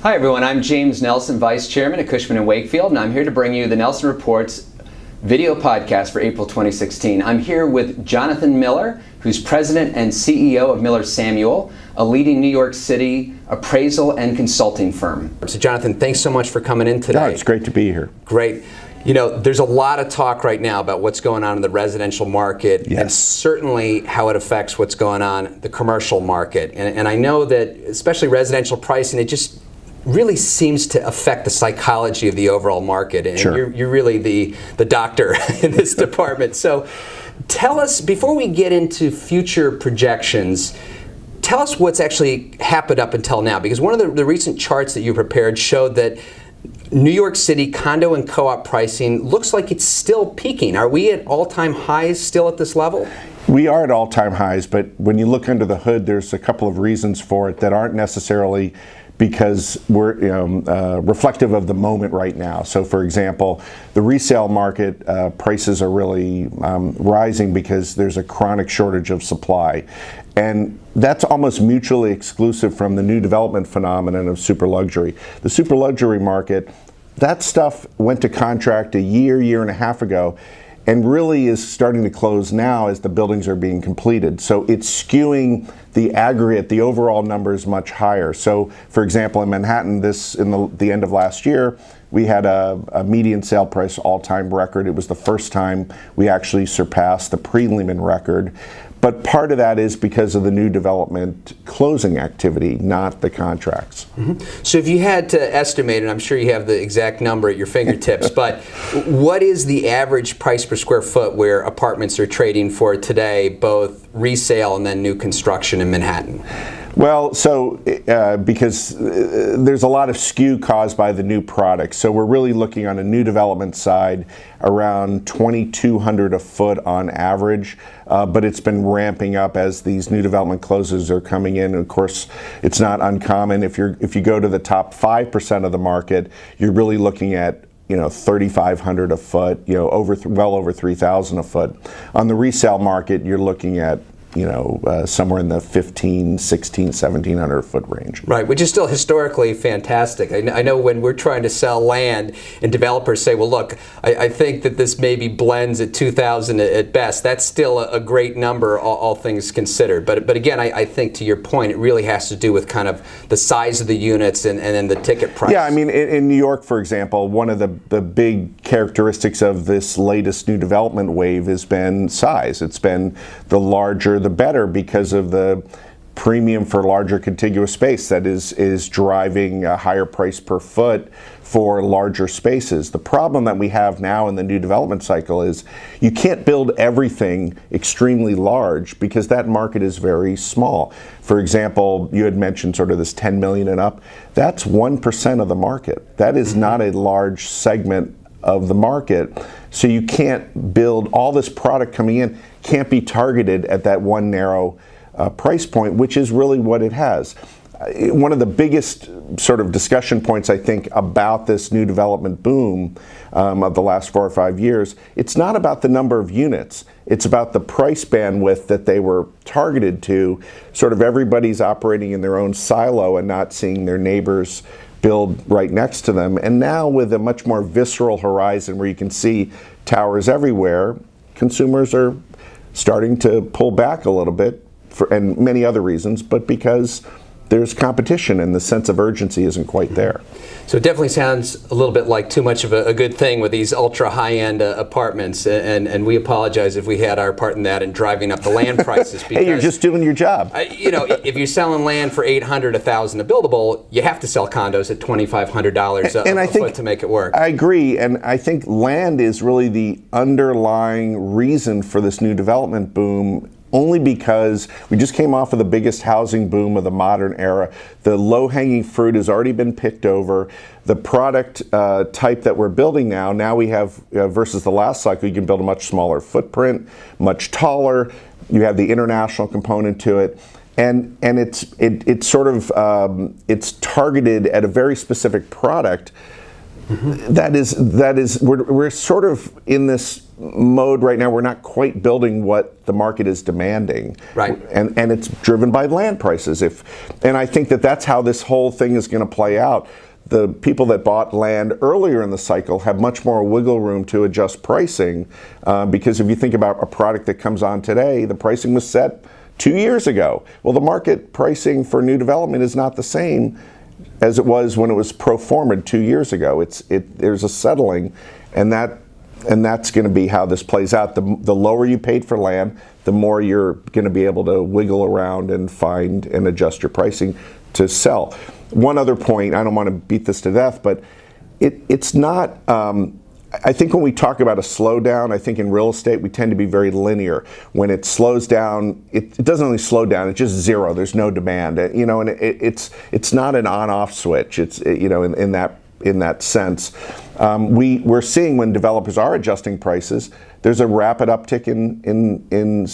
Hi everyone, I'm James Nelson, Vice Chairman of Cushman Wakefield, and I'm here to bring you the Nelson Reports video podcast for April 2016. I'm here with Jonathan Miller, who's President and CEO of Miller Samuel, a leading New York City appraisal and consulting firm. So Jonathan, thanks so much for coming in today. No, it's great to be here. Great. You know, there's a lot of talk right now about what's going on in the residential market, yes, and certainly how it affects what's going on in the commercial market. And I know that especially residential pricing, it just really seems to affect the psychology of the overall market. And sure, you're really the doctor in this department. So tell us, before we get into future projections, tell us what's actually happened up until now. Because one of the recent charts that you prepared showed that New York City condo and co-op pricing looks like it's still peaking. Are we at all-time highs still at this level? We are at all-time highs, but when you look under the hood, there's a couple of reasons for it that aren't necessarily because we're reflective of the moment right now. So for example, the resale market prices are really rising because there's a chronic shortage of supply. And that's almost mutually exclusive from the new development phenomenon of super luxury. The super luxury market, that stuff went to contract a year and a half ago, and really is starting to close now as the buildings are being completed. So it's skewing the aggregate, the overall numbers much higher. So for example, in Manhattan, in the end of last year, we had a median sale price all-time record. It was the first time we actually surpassed the pre-Lehman record. But part of that is because of the new development closing activity, not the contracts. Mm-hmm. So if you had to estimate, and I'm sure you have the exact number at your fingertips, but what is the average price per square foot where apartments are trading for today, both resale and then new construction in Manhattan? Well, so because there's a lot of skew caused by the new products. So we're really looking on a new development side around $2,200 a foot on average, but it's been ramping up as these new development closes are coming in. And of course, it's not uncommon. If you go to the top 5% of the market, you're really looking at $3,500 a foot, well over $3,000 a foot. On the resale market, you're looking at somewhere in the $1,500, $1,600, $1,700 foot range. Right, which is still historically fantastic. I know when we're trying to sell land and developers say, well, look, I think that this maybe blends at $2,000 at best. That's still a great number, all things considered. But again, I think to your point, it really has to do with kind of the size of the units and then the ticket price. Yeah, I mean, in New York, for example, one of the big characteristics of this latest new development wave has been size. It's been the larger, the better, because of the premium for larger contiguous space that is driving a higher price per foot for larger spaces. The problem that we have now in the new development cycle is you can't build everything extremely large because that market is very small. For example, you had mentioned sort of this 10 million and up. That's 1% of the market. That is not a large segment of the market. So you can't build all this product coming in, can't be targeted at that one narrow price point, which is really what it has. One of the biggest sort of discussion points, I think, about this new development boom of the last 4 or 5 years, it's not about the number of units. It's about the price bandwidth that they were targeted to. Sort of everybody's operating in their own silo and not seeing their neighbors build right next to them. And now with a much more visceral horizon where you can see towers everywhere, consumers are starting to pull back a little bit, and many other reasons, but because there's competition and the sense of urgency isn't quite there. So it definitely sounds a little bit like too much of a good thing with these ultra high-end apartments, and we apologize if we had our part in that in driving up the land prices. Because, hey, you're just doing your job. If you're selling land for $800, $1,000 a buildable, you have to sell condos at $2,500 a foot to make it work. I agree, and I think land is really the underlying reason for this new development boom, only because we just came off of the biggest housing boom of the modern era. The low-hanging fruit has already been picked over. The product type that we're building now we have, versus the last cycle, you can build a much smaller footprint, much taller. You have the international component to it. And it's sort of, it's targeted at a very specific product that is we're sort of in this mode right now. We're not quite building what the market is demanding, right? And it's driven by land prices. And I think that's how this whole thing is going to play out. The people that bought land earlier in the cycle have much more wiggle room to adjust pricing, because if you think about a product that comes on today, the pricing was set 2 years ago. Well, the market pricing for new development is not the same as it was when it was pro forma 2 years ago. There's a settling, and that's going to be how this plays out. The lower you paid for land, the more you're going to be able to wiggle around and find and adjust your pricing to sell. One other point, I don't want to beat this to death, but it's not. I think when we talk about a slowdown, I think in real estate we tend to be very linear. When it slows down, it doesn't really slow down. It's just zero. There's no demand. And it's not an on-off switch. It's in that sense. We're seeing when developers are adjusting prices, there's a rapid uptick in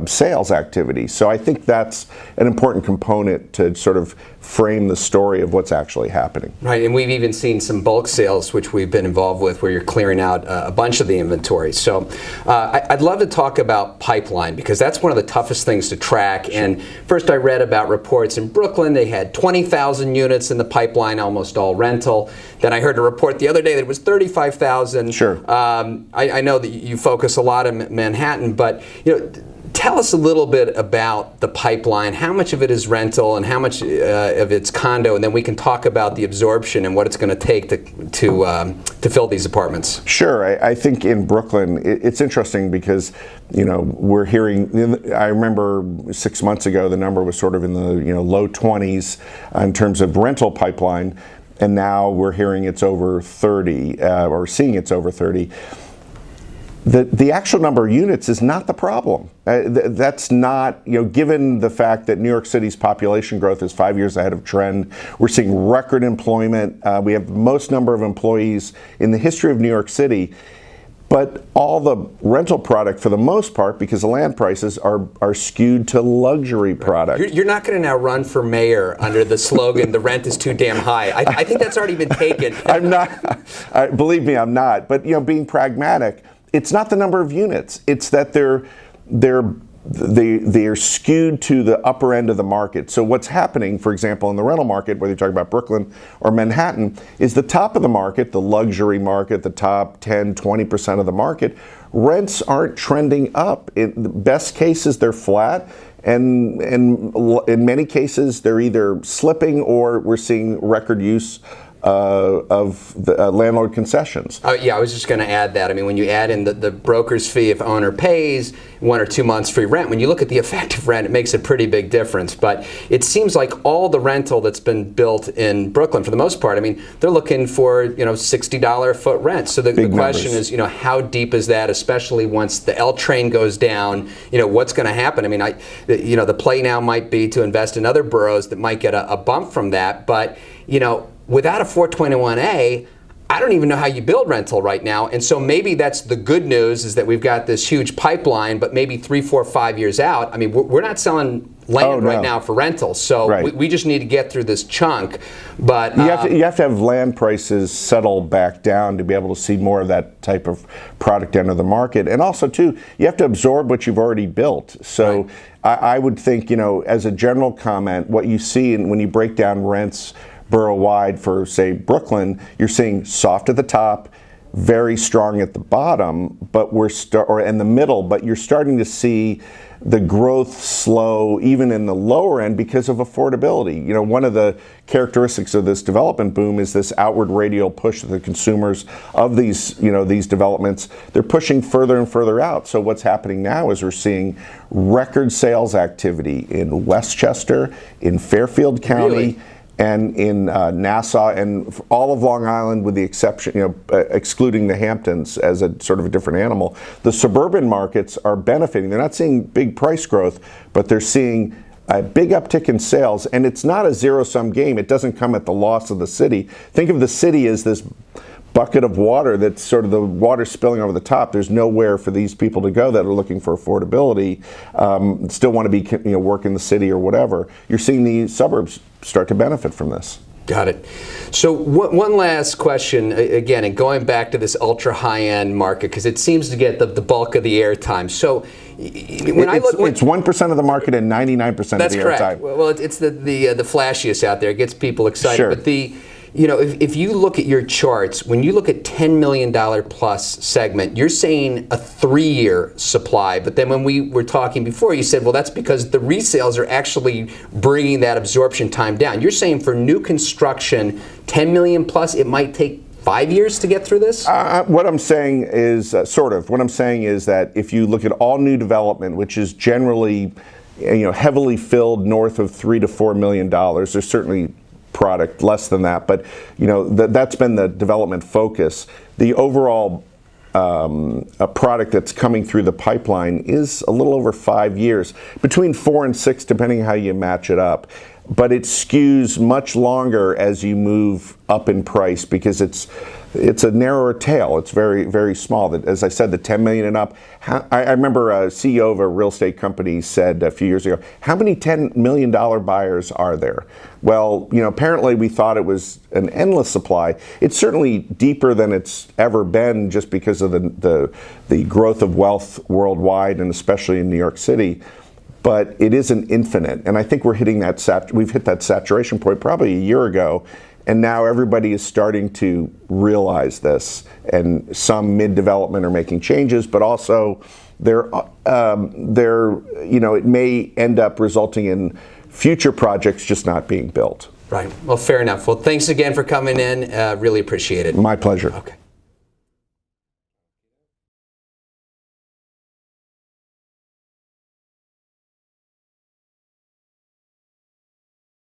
sales activity. So I think that's an important component to sort of frame the story of what's actually happening. Right, and we've even seen some bulk sales, which we've been involved with, where you're clearing out a bunch of the inventory. So I'd love to talk about pipeline, because that's one of the toughest things to track. Sure. And first I read about reports in Brooklyn, they had 20,000 units in the pipeline, almost all rental. Then I heard a report the other day that it was 35,000. Sure. I know that you focus a lot in Manhattan, but tell us a little bit about the pipeline. How much of it is rental and how much of it's condo, and then we can talk about the absorption and what it's going to take to fill these apartments. Sure. I think in Brooklyn, it's interesting because we're hearing. I remember 6 months ago the number was sort of in the low 20s in terms of rental pipeline, and now we're hearing it's over 30 or seeing it's over 30. The actual number of units is not the problem. That's not, given the fact that New York City's population growth is 5 years ahead of trend. We're seeing record employment. We have the most number of employees in the history of New York City. But all the rental product, for the most part, because the land prices are skewed to luxury product. You're not going to now run for mayor under the slogan, the rent is too damn high. I think that's already been taken. I'm not. Believe me, I'm not. But being pragmatic, it's not the number of units. It's that they're skewed to the upper end of the market. So what's happening, for example, in the rental market, whether you're talking about Brooklyn or Manhattan, is the top of the market, the luxury market, the top 10, 20% of the market, rents aren't trending up. In the best cases, they're flat. And in many cases, they're either slipping or we're seeing record use of the landlord concessions. Yeah, I was just going to add that. I mean, when you add in the broker's fee if owner pays, 1 or 2 months free rent, when you look at the effective rent, it makes a pretty big difference. But it seems like all the rental that's been built in Brooklyn, for the most part, I mean, they're looking for $60 a foot rent. So the question is, how deep is that, especially once the L train goes down? What's going to happen? I mean, the play now might be to invest in other boroughs that might get a bump from that, but without a 421A, I don't even know how you build rental right now. And so maybe that's the good news, is that we've got this huge pipeline, but maybe 3, 4, 5 years out, I mean, we're not selling land right now for rental. So we just need to get through this chunk. But you have to have land prices settle back down to be able to see more of that type of product enter the market. And also, too, you have to absorb what you've already built. So I would think, as a general comment, what you see when you break down rents borough-wide for, say, Brooklyn, you're seeing soft at the top, very strong at the bottom, but or in the middle, but you're starting to see the growth slow even in the lower end because of affordability. One of the characteristics of this development boom is this outward radial push of the consumers of these developments. They're pushing further and further out. So what's happening now is we're seeing record sales activity in Westchester, in Fairfield County. Really? And in Nassau and all of Long Island, with the exception, excluding the Hamptons as a sort of a different animal, the suburban markets are benefiting. They're not seeing big price growth, but they're seeing a big uptick in sales. And it's not a zero-sum game. It doesn't come at the loss of the city. Think of the city as this bucket of water that's sort of the water spilling over the top. There's nowhere for these people to go that are looking for affordability, still want to be work in the city or whatever. You're seeing the suburbs start to benefit from this. Got it. So one last question, again, and going back to this ultra high-end market, because it seems to get the bulk of the airtime. So it's 1% of the market and 99% of the airtime. That's correct. Well, it's the flashiest out there. It gets people excited. Sure. But if you look at your charts, when you look at $10 million plus segment, you're saying a 3-year supply. But then when we were talking before, you said, well, that's because the resales are actually bringing that absorption time down. You're saying for new construction, 10 million plus, it might take 5 years to get through this? What I'm saying is what I'm saying is that if you look at all new development, which is generally heavily filled north of $3 to $4 million, there's certainly product less than that, but that's been the development focus. The overall a product that's coming through the pipeline is a little over 5 years, between 4 and 6 depending how you match it up. But it skews much longer as you move up in price because it's a narrower tail. It's very, very small. As I said, the 10 million and up. I remember a CEO of a real estate company said a few years ago, how many $10 million buyers are there? Well, apparently we thought it was an endless supply. It's certainly deeper than it's ever been just because of the growth of wealth worldwide and especially in New York City. But it isn't infinite, and I think we've hit that saturation point probably a year ago, and now everybody is starting to realize this, and some mid-development are making changes, but also it may end up resulting in future projects just not being built. Right. Well, fair enough. Well, thanks again for coming in. Really appreciate it. My pleasure. Okay.